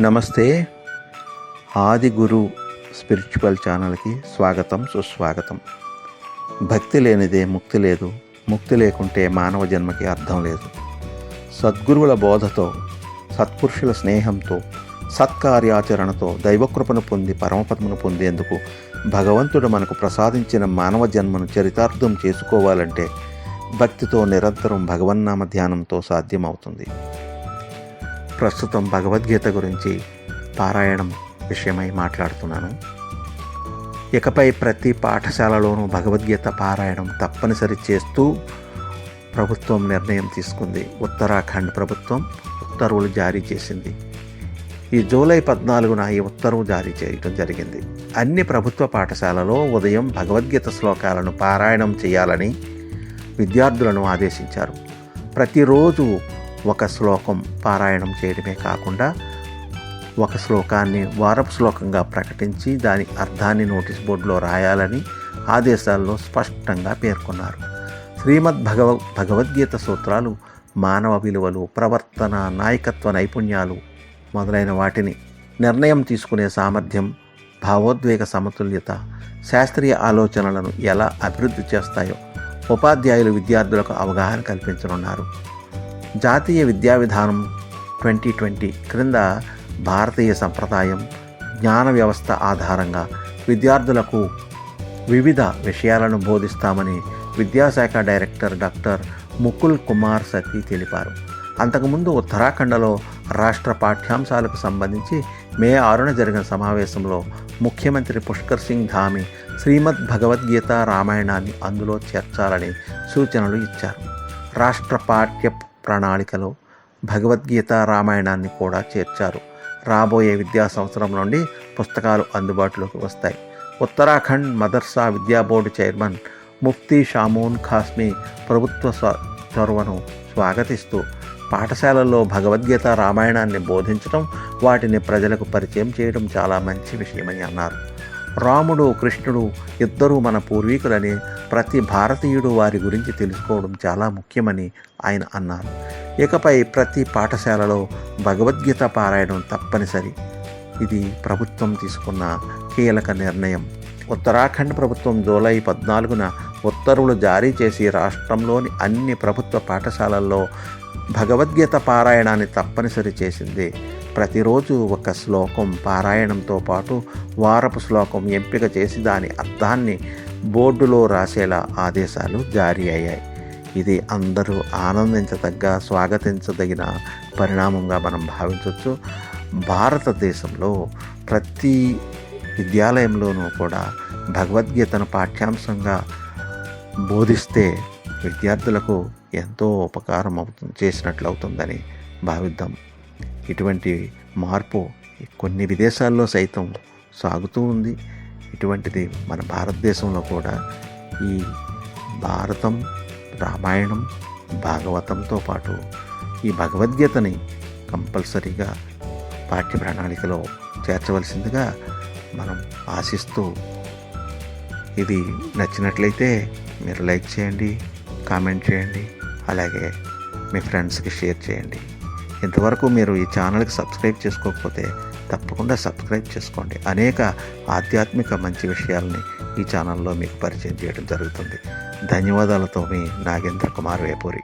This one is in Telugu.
నమస్తే. ఆది గురు స్పిరిచువల్ ఛానల్కి స్వాగతం, సుస్వాగతం. భక్తి లేనిదే ముక్తి లేదు, ముక్తి లేకుంటే మానవ జన్మకి అర్థం లేదు. సద్గురువుల బోధతో, సత్పురుషుల స్నేహంతో, సత్కార్యాచరణతో దైవకృపను పొంది పరమపదమును పొందేందుకు భగవంతుడు మనకు ప్రసాదించిన మానవ జన్మను చరితార్థం చేసుకోవాలంటే భక్తితో నిరంతరం భగవన్నామ ధ్యానంతో సాధ్యమవుతుంది. ప్రస్తుతం భగవద్గీత గురించి పారాయణం విషయమై మాట్లాడుతున్నాను. ఇకపై ప్రతి పాఠశాలలోనూ భగవద్గీత పారాయణం తప్పనిసరి చేస్తూ ప్రభుత్వం నిర్ణయం తీసుకుంది. ఉత్తరాఖండ్ ప్రభుత్వం ఉత్తర్వులు జారీ చేసింది. ఈ జూలై 14న ఈ ఉత్తర్వు జారీ చేయడం జరిగింది. అన్ని ప్రభుత్వ పాఠశాలలో ఉదయం భగవద్గీత శ్లోకాలను పారాయణం చేయాలని విద్యార్థులను ఆదేశించారు. ప్రతిరోజు ఒక శ్లోకం పారాయణం చేయడమే కాకుండా ఒక శ్లోకాన్ని వారపు శ్లోకంగా ప్రకటించి దాని అర్థాన్ని నోటీస్ బోర్డులో రాయాలని ఆదేశాల్లో స్పష్టంగా పేర్కొన్నారు. శ్రీమద్ భగవద్గీత సూత్రాలు మానవ విలువలు, ప్రవర్తన, నాయకత్వ నైపుణ్యాలు మొదలైన వాటిని నిర్ణయం తీసుకునే సామర్థ్యం, భావోద్వేగ సమతుల్యత, శాస్త్రీయ ఆలోచనలను ఎలా అభివృద్ధి చేస్తాయో ఉపాధ్యాయులు విద్యార్థులకు అవగాహన కల్పించనున్నారు. జాతీయ విద్యా విధానం 2020 క్రింద భారతీయ సంప్రదాయం, జ్ఞాన వ్యవస్థ ఆధారంగా విద్యార్థులకు వివిధ విషయాలను బోధిస్తామని విద్యాశాఖ డైరెక్టర్ డాక్టర్ ముకుల్ కుమార్ సతీ తెలిపారు. అంతకుముందు ఉత్తరాఖండ్లో రాష్ట్ర పాఠ్యాంశాలకు సంబంధించి మే 6న జరిగిన సమావేశంలో ముఖ్యమంత్రి పుష్కర్ సింగ్ ధామి శ్రీమద్ భగవద్గీత రామాయణాన్ని అందులో చేర్చాలని సూచనలు ఇచ్చారు. రాష్ట్ర పాఠ్య ప్రణాళికలో భగవద్గీత రామాయణాన్ని కూడా చేర్చారు. రాబోయే విద్యా సంవత్సరం నుండి పుస్తకాలు అందుబాటులోకి వస్తాయి. ఉత్తరాఖండ్ మదర్సా విద్యా బోర్డు చైర్మన్ ముఫ్తీ షామూన్ ఖాస్మీ ప్రభుత్వ చొరవను స్వాగతిస్తూ పాఠశాలల్లో భగవద్గీత రామాయణాన్ని బోధించడం, వాటిని ప్రజలకు పరిచయం చేయడం చాలా మంచి విషయమని అన్నారు. రాముడు, కృష్ణుడు ఇద్దరూ మన పూర్వీకులని, ప్రతి భారతీయుడు వారి గురించి తెలుసుకోవడం చాలా ముఖ్యమని ఆయన అన్నారు. ఇకపై ప్రతి పాఠశాలలో భగవద్గీత పారాయణం తప్పనిసరి. ఇది ప్రభుత్వం తీసుకున్న కీలక నిర్ణయం. ఉత్తరాఖండ్ ప్రభుత్వం జూలై 14న ఉత్తర్వులు జారీ చేసి రాష్ట్రంలోని అన్ని ప్రభుత్వ పాఠశాలల్లో భగవద్గీత పారాయణాన్ని తప్పనిసరి చేసింది. ప్రతిరోజు ఒక శ్లోకం పారాయణంతో పాటు వారపు శ్లోకం ఎంపిక చేసి దాని అర్థాన్ని బోర్డులో రాసేలా ఆదేశాలు జారీ అయ్యాయి. ఇది అందరూ ఆనందించదగ్గ, స్వాగతించదగిన పరిణామంగా మనం భావించవచ్చు. భారతదేశంలో ప్రతి విద్యాలయంలోనూ కూడా భగవద్గీతను పాఠ్యాంశంగా బోధిస్తే విద్యార్థులకు ఎంతో ఉపకారం చేసినట్లు అవుతుందని భావిద్దాం. ఇటువంటి మార్పు కొన్ని విదేశాల్లో సైతం సాగుతూ ఉంది. ఇటువంటిది మన భారతదేశంలో కూడా ఈ భారతం, రామాయణం, భాగవతంతో పాటు ఈ భగవద్గీతని కంపల్సరీగా పాఠ్య ప్రణాళికలో చేర్చవలసిందిగా మనం ఆశిస్తూ, ఇది నచ్చినట్లయితే మీరు లైక్ చేయండి, కామెంట్ చేయండి, అలాగే మీ ఫ్రెండ్స్కి షేర్ చేయండి. ఇంతవరకు మీరు ఈ ఛానల్కి సబ్స్క్రైబ్ చేసుకోకపోతే తప్పకుండా సబ్స్క్రైబ్ చేసుకోండి. అనేక ఆధ్యాత్మిక మంచి విషయాలని ఈ ఛానల్లో మీకు పరిచయం చేయడం జరుగుతుంది. ధన్యవాదాలతో మీ నాగేంద్ర కుమార్ వేపూరి.